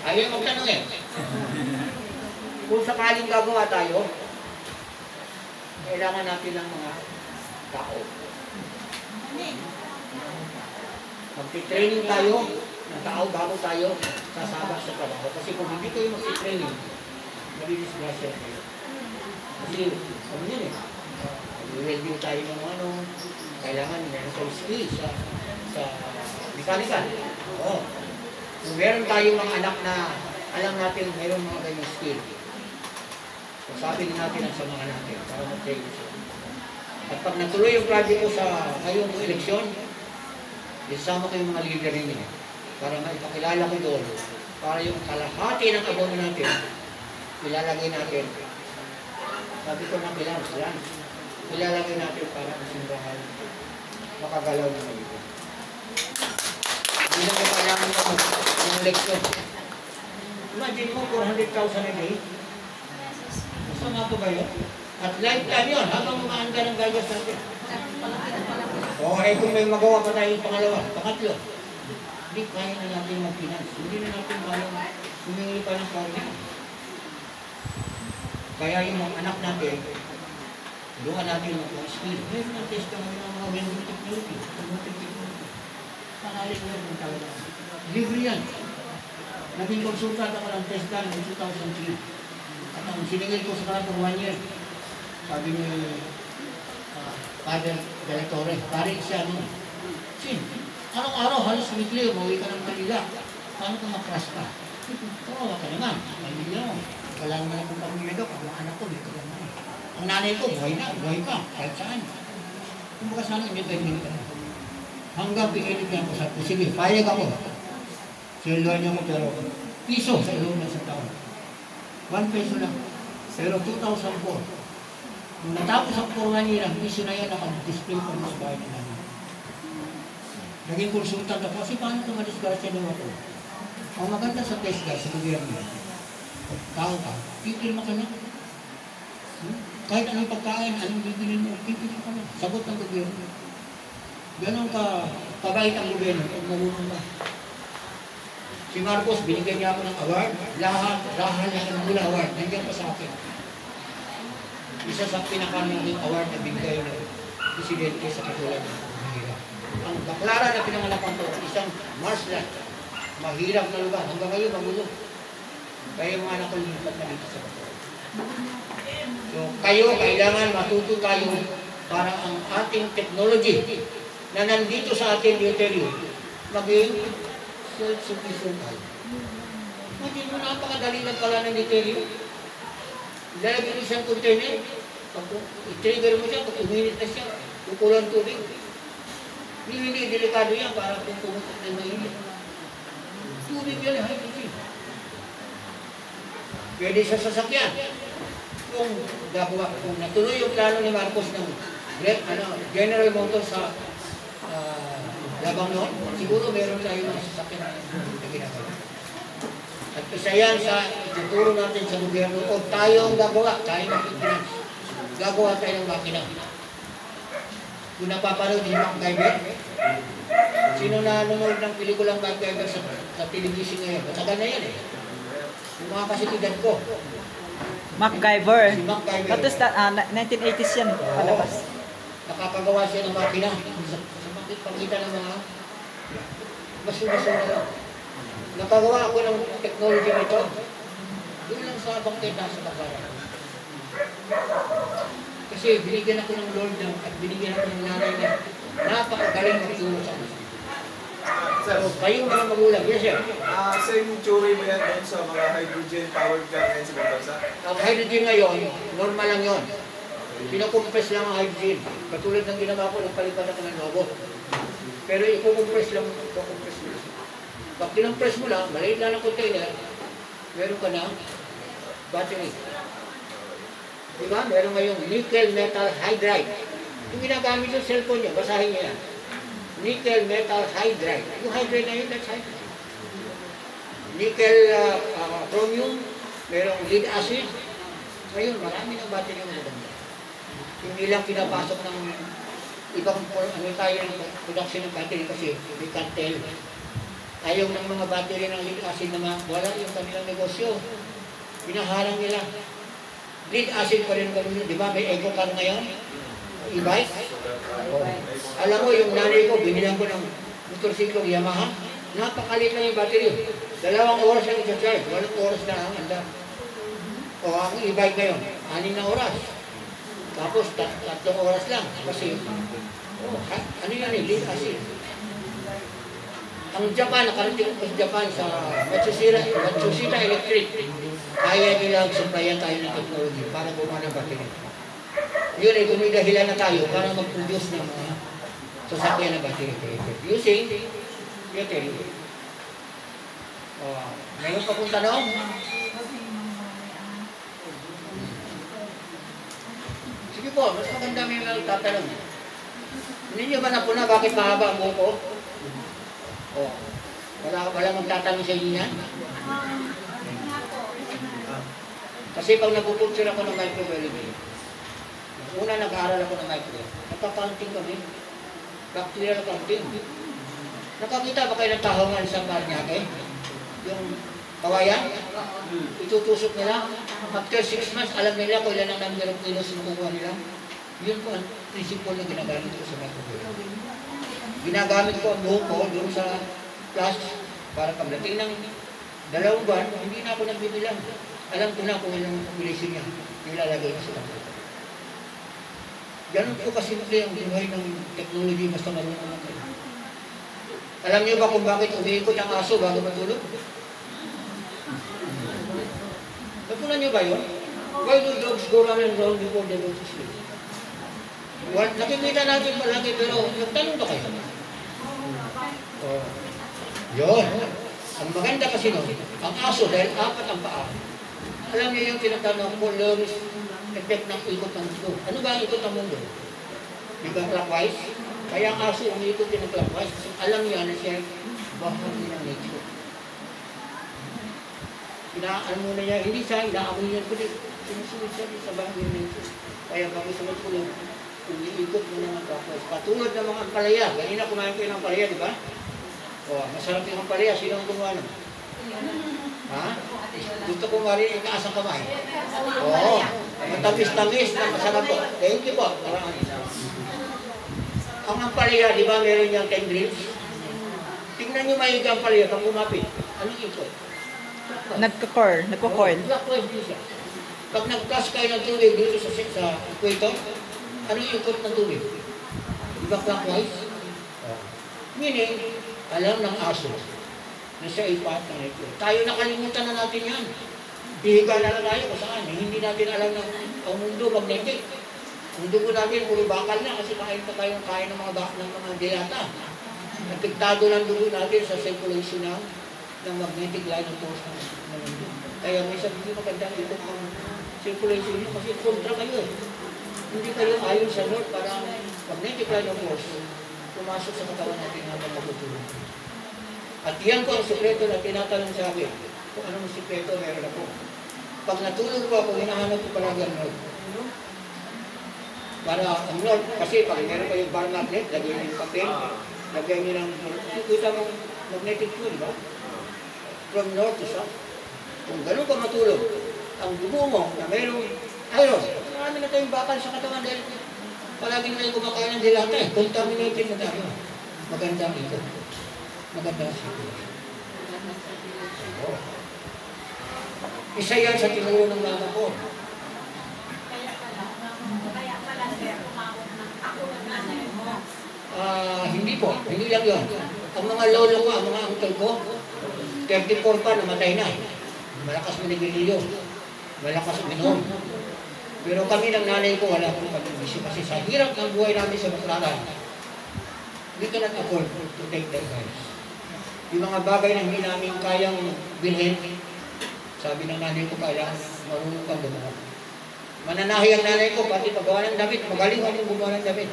Speaker 3: Ayaw magtanong Kung sakaling gagawa tayo, kailangan natin ng mga tao. Magti-training tayo ng tao bago tayo sasabak sa trabaho. Kasi kung hindi kayo magti-training, mabibisgrasya kayo. Kasi, ano yun review tayo ng kailangan meron tayo skill sa mechanical. Kung meron tayong mga anak na alam natin meron mga ganyang skill, sabi din natin ang samahan natin para mag-train sila. At pag natuloy yung project ko sa ngayong eleksyon, isama ko yung mga leader ninyo para maipakilala ko doon para yung kalahati ng abono natin ilalagay natin. Sabi ko na ilalagay natin para ang simbahan makagalaw na ngayon. Hindi na kailangan ng eleksyon. Imagine mo, 400,000 a day. Masama po ba yun? At lifetime yun, habang umaanda ng gagas natin. Kung may magawa pa tayo yung pangalawa, pangatlo, hindi kaya na natin mag-finance. Hindi na natin kaya humingi pa ng kanya. Kaya yung mga anak natin, doon natin yung mga skill. Meron ng test ng mga window technology. Pangalit mo yung talaga. Libre yan. Naging konsultat ako ng test done in 2003. At ang siningil ko sa kanila for 1 year. Sabi ni Father de la Torre, pare siya nun. Sin, araw-araw halos weekly, umuwi ka ng Manila. Paano kung makras ka? Oo, ka naman. Pamilya mo. Wala naman akong pamilya daw. Ang anak ko, dito naman. Ang nanay ko, buhay ka. Kahit saan. Kung baka sana independent ka na. Hanggang pinilit niya ako sa sige, payag ako. Siluan niya mo pero piso sa ilong na sa taon. 1 peso lang. Pero 2004. Nung natapos ang kurungan nila, piso na yan naka-display pa sa bahay na namin. Naging konsultant ako kasi paano ito madisgrasya daw ako. Ang maganda sa test guys, sa gobyerno, tao ka, pipirma ka na. Kahit anong pagkain, anong bibilin mo, pipirma ka na. Sagot ng gobyerno. Ganon ka kabait ang gobyerno kung marunong ka. Si Marcos, binigyan niya ako ng award. Lahat niya ng mula award. Nandiyan pa sa akin. Isa sa pinaka-naming award na bigay ng presidente sa katulad ng mahirap. Ang Baclaran na pinangalapan ko, isang marshland. Mahirap na lugar. Hanggang ngayon, magulo. Kaya yung mga anak ko lumipat na dito sa Baclaran. So, kayo, kailangan matuto tayo para ang ating technology na nandito sa ating utility maging self-sufficient tayo. Hindi mo napakadali lang pala ng utility. Dahil mo isang container, pag i-trigger mo siya, pag uminit na siya, kukulang tubig. Hindi delikado yan para kung pumutok na mainit. Tubig yan, hydrogen. Pwede sa sasakyan. Kung natuloy yung plano ni Marcos ng General Motors sa labang noon, siguro meron tayo ng sasakyan na ginagawa. At isa yan sa ituturo natin sa gobyerno o tayo ang gagawa, tayo ng finance. Gagawa tayo ng makina. Kung napapanood ni MacGyver, sino na nanonood ng pelikulang MacGyver sa television ngayon? Matagal na yan eh. Yung mga kasikidad ko.
Speaker 2: MacGyver.
Speaker 3: Si MacGyver.
Speaker 2: Tapos 1980s yan, palabas.
Speaker 3: Nakakagawa siya ng makina. Sa pagitan ng mga basura-basura lang. Nakagawa ako ng technology nito. Doon lang sa bangketa sa Baclaran. Kasi binigyan ako ng Lord at binigyan ako ng nanay na napakagaling magturo sa akin.
Speaker 5: Sir,
Speaker 3: So, kayong mga magulang, yes sir.
Speaker 5: same theory ba yan doon sa mga hydrogen-powered car ngayon sa ibang bansa?
Speaker 3: Ang hydrogen ngayon, normal lang yun. Pinakompress lang ang hydrogen. Katulad ng ginawa ko, nagpalipan ako ng logo. Pero i-compress lang, i-compress mo. Pag kinompress mo lang, maliit lang ng container, meron ka na battery. Diba? Meron ngayong nickel metal hydride. Yung ginagamit yung cellphone niya, basahin niya yan. Nickel metal hydride. Yung hydride na yun, that's hydride. Nickel chromium, merong lead acid. Ngayon, marami ng battery yung maganda. Hindi lang pinapasok ng ibang tayo ng production ng battery kasi we can't tell. Ayaw ng mga battery ng lead acid na wala yung kanilang negosyo. Pinaharang nila. Lead acid pa rin gano'n yun. Di ba? May eco car ngayon. E-bike. Alam mo, yung nanay ko, binilang ko ng motorsiklo Yamaha. Napakalit lang yung battery. 2 oras lang i-charge. 8 oras na ang anda. O ang e-bike ngayon, 6 na oras. Tapos 3 oras lang. Kasi, ano yan eh, lead acid. Ang Japan, nakarating ko sa Japan sa Matsushita Electric. Kaya nilang supplyan tayo ng technology para gumawa ng battery. Yun ay gumidahilan na tayo para mag-produce ng mga sasakyan ng battery. Using battery. Ngayon pa kung tanong? Sige po, mas maganda may tatanong. Hindi nyo ba napuna bakit mahaba ang buko? Wala magtatanong sa inyo yan? Kasi pag nagpupulsir ako ng microwave, una nag-aaral ako ng microwave, nagka-counting kami, bacterial counting. Nakakita ba kayo ng tahongan sa Paranaque? Yung kawayan? Itutusok nila. After 6 months, alam nila kung ilan ang number of kilos yung kukuha nila. Yun po ang principle na ginagamit ko sa microwave. Ginagamit ko ang buhok ko doon sa class para pagdating ng 2 buwan, hindi na ako nagbibilang. Alam ko na kung anong kombinasyon niya. Nilalagay ko sa laptop. Ganun po kasimple ang buhay ng technology basta marunong natin. Alam niyo ba kung bakit umiikot ang aso bago matulog? Napunan niyo ba yun? Why do dogs go round and round before they go to sleep? Well, nakikita natin palagi pero nagtanong ba kayo? Oh. Yun. Ang maganda kasi nun, ang aso dahil apat ang paa. Alam niyo yung tinatanong ko, Lawrence, effect ng ikot ng mundo. Ano ba ang ikot ng mundo? Di ba clockwise? Kaya ang aso umiikot din ng clockwise. Alam niya na siya bahagi ng nature. Inaan muna niya, hindi siya, inaamoy niya, kundi sinusunod siya sa bahagi ng nature. Kaya pag isunod ko lang, umiikot muna ng clockwise. Patulad ng mga ampalaya. Ganina kumain kayo ng ampalaya, di ba? O, masarap yung ampalaya. Sino ang gumawa nun? Ha? Gusto ko marinig ka sa kamay. Oo. Matamis-tamis na masarap po. Thank you po. Ang ampalaya, di ba meron niyang 10 grapes? Tingnan niyo maigi ang ampalaya pag kumapit. Anong ikot?
Speaker 2: Nagko-coil.
Speaker 3: Clockwise din siya. Pag nag-cast kayo ng tubig dito sa equator, anong ikot ng tubig? Di ba clockwise? Meaning, alam ng aso na siya ay part ng nature. Tayo nakalimutan na natin yan. Hihiga na lang tayo kung saan. Hindi natin alam na ang mundo magnetic. Ang dugo natin, puro bakal na kasi kain pa tayong kain ng mga dilata. Napiktado ng dugo natin sa circulation ng magnetic line of force ng mundo. Kaya may sabi magandang ito ang circulation nyo kasi kontra kayo eh. Hindi kayo ayon sa north para magnetic line of force pumasok sa katawan natin habang magtutulog. At yan po ang sekreto na tinatanong sa akin. Kung anong sekreto meron ako. Pag natulog ko ako, hinahanap ko palagi ang north. Para ang north, kasi pag meron kayong bar magnet, lagyan niyo yung papel, lagyan niyo ng, kita mong magnetic tool, di ba? From north to south. Kung gano'n ka matulog, ang dugo mo na mayroong iron, marami na tayong bakal sa katawan dahil palagi na tayo kumakain ng dilata eh. Contaminated na tayo. Magandang ito. Magandang ito. Oh. Isa yan sa tinuro ng mama ko. Hindi po. Hindi lang yun. Ang mga lolo ko, ang mga uncle ko, 34 pa, namatay na. Malakas manigilyo. Malakas uminom. Pero kami ng nanay ko, wala akong pag-ibisyo kasi sa hirap ng buhay namin sa Baklaran, we cannot afford to take their lives. Yung mga bagay na hindi namin kayang bilhin, sabi ng nanay ko, kaya marunong kang gumawa. Mananahi ang nanay ko, pati paggawa ng damit, magaling ako gumawa ng damit.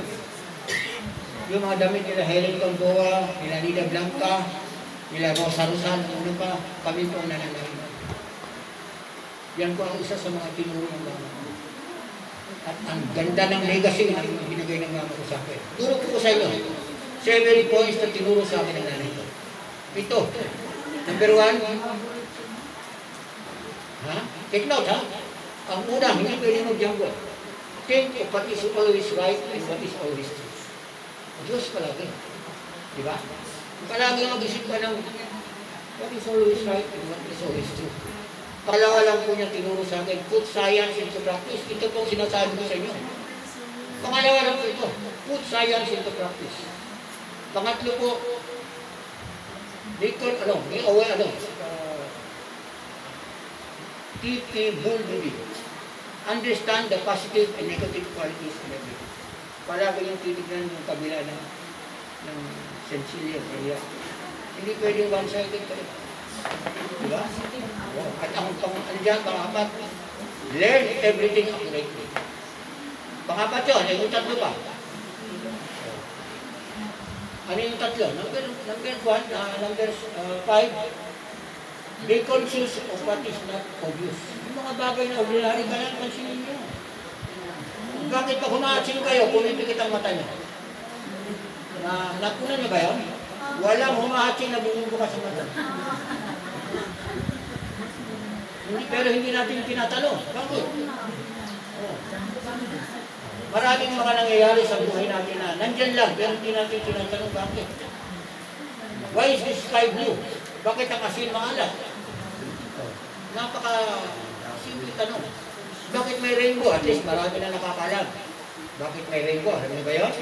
Speaker 3: Yung mga damit nila Helen Gamboa, nila Nida Blanca, nila Rosa Rosal, ano pa, kami po ang nananahi. Yan po ang isa sa mga tinuro ng mama ko. At ang ganda ng legacy na binigay ng mama ko sa akin. Turo ko sa inyo, 7 points na tinuro sa akin ng nanay ko. Ito, number 1, take note ha. Ang una, hindi pwede mag-jumbo. Think of what is always right and what is always true. Diyos palagi. Diba? Palagi mag-isip ka ng what is always right and what is always true. Pangalawa lang po niya tinuro sa akin, put science into practice. Ito pong sinasabi ko sa inyo. Pangalawa lang po ito, put science into practice. Pangatlo po, T.P. Bulbuli. Understand the positive and negative qualities of everything. Palagi yung titignan yung kabila ng Cecilia Maria. Hindi pwedeng one-sided kayo. Diba? At ang pang-apat, learn everything accurately. Pang-apat yun, yung tatlo pa. Ano yung tatlo? Number 5, be conscious of what is not obvious. Yung mga bagay na ordinary ka lang, pansinin nyo. Bakit pa humahatsin kayo, pumipikit ang mata nyo? Nakunan nyo ba yun? Walang humahatsin na bumumbuka sa mata. Pero hindi natin tinatalo. Bakit? Maraming mga nangyayari sa buhay natin na nandyan lang, pero hindi natin tinatanong bakit. Why is this sky blue? Bakit ang asin maalat? tanong. Bakit may rainbow? At least marami na nakakalam. Bakit may rainbow? Alam niyo ba yun?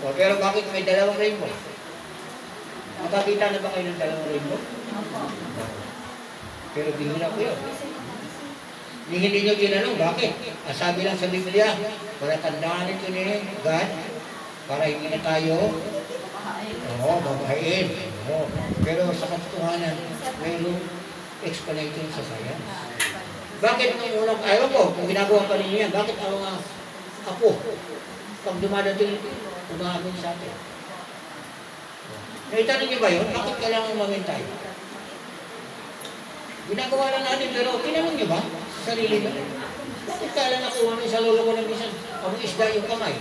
Speaker 3: O, pero bakit may dalawang rainbow? Nakakita na ba kayo ng dalawang rainbow? Pero bihira ko yun. Hindi nyo ginanong, bakit? Sabi lang sa Biblia, para tandaan ito ni God, para hindi na tayo babahain. Pero sa katotohanan, mayroong explanation sa science. Bakit nung unang, ayaw ko, kung ginagawa pa ninyo yan, bakit ang mga apo, pag dumadating, umahabol sa atin? Naitanong niyo ba yun? Bakit kailangan mamintay? Ginagawa lang natin, pero tinanong niyo ba sa sarili niyo? Bakit kailangan nakuha niyo sa lolo ko ng bisan? Amoy isda yung kamay.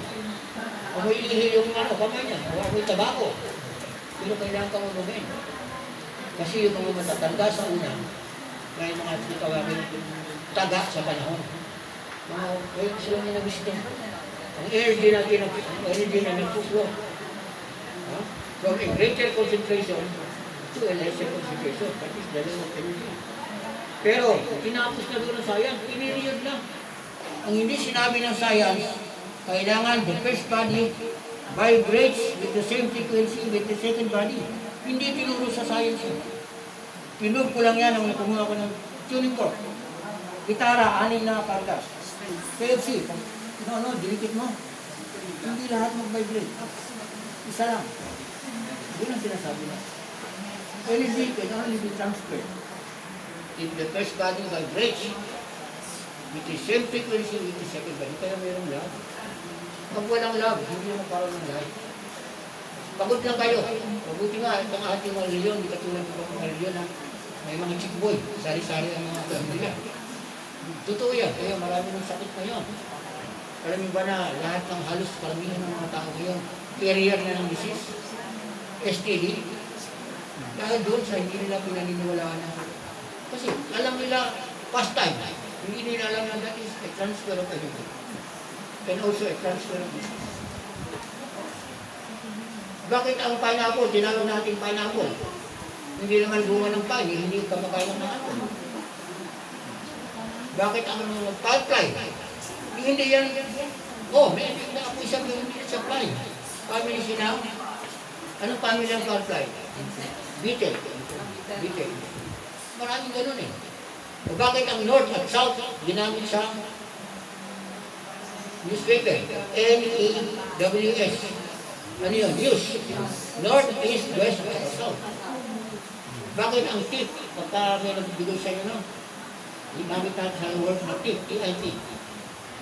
Speaker 3: Amoy ihil yung kamay niya. O amoy tabako. Pero kailangan ka mamuhin. Kasi yung mga matatanda sa una, may mga tinatawagin taga sa panahon. Mga sila nyo nabisita. Ang energy na nagpuslo. From a greater concentration to a lesser concentration. That is the level of energy. Pero, tinapos na doon ng science, piniriyod na. Ang hindi sinabi ng science, kailangan the first body vibrates with the same frequency with the second body. Hindi tinuro sa science yun. Tinuro ko lang yan nung kumuha ko ng tuning fork. Gitara, 6 na kargas. KFC, dinikit mo. Hindi lahat mag-vibrate. Isa lang. Yun ang sinasabi na. Energy can only be transferred. If the first body vibrates, with the same frequency with the second body, kaya mayroong love. Pag walang love, hindi mo parang ng life. Pagod lang kayo. Mabuti nga, itong ating mga reliyon, di katulad ng mga reliyon na may mga chick boy, sari-sari ang mga pamilya. Totoo yan, kaya marami ng sakit ngayon. Alam mo ba na lahat ng halos karamihan ng mga tao ngayon, carrier na ng disease, STD, dahil doon sa hindi nila pinaniniwalaan na. Kasi alam nila pastime, hindi nila alam na that is a transfer of energy and also a transfer of disease. Bakit ang pineapple, tinawag natin pineapple? Hindi naman bunga ng pine, hindi kamakain ng apple. Bakit ang palpline? Hindi yan, may ako isang hindi sa pline. Family sinaw. Anong family ang palpline? Beetle. Beetle. Maraming ganun eh. O bakit ang north at south ginamit sa newspaper? N-E-W-S. Ano yun? News. North, east, west, at south. Bakit ang tip? Pagka may nagbigay sa inyo, ginamit natin sa word na tip, T-I-T.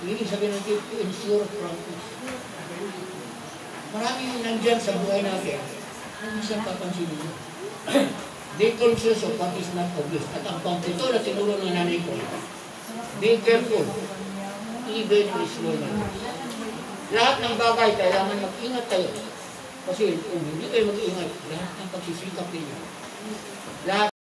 Speaker 3: Ibig sabihin ng tip, to ensure progress. Maraming nandyan sa buhay natin. Ang isang papansin nyo. Be conscious of what is not obvious. At ang pangkito na tinuro ng nanay ko, be careful, even with small matters. Lahat ng bagay, kailangan mag-ingat tayo. Kasi kung hindi kayo mag-ingat, lahat ng pagsisikap ninyo, lahat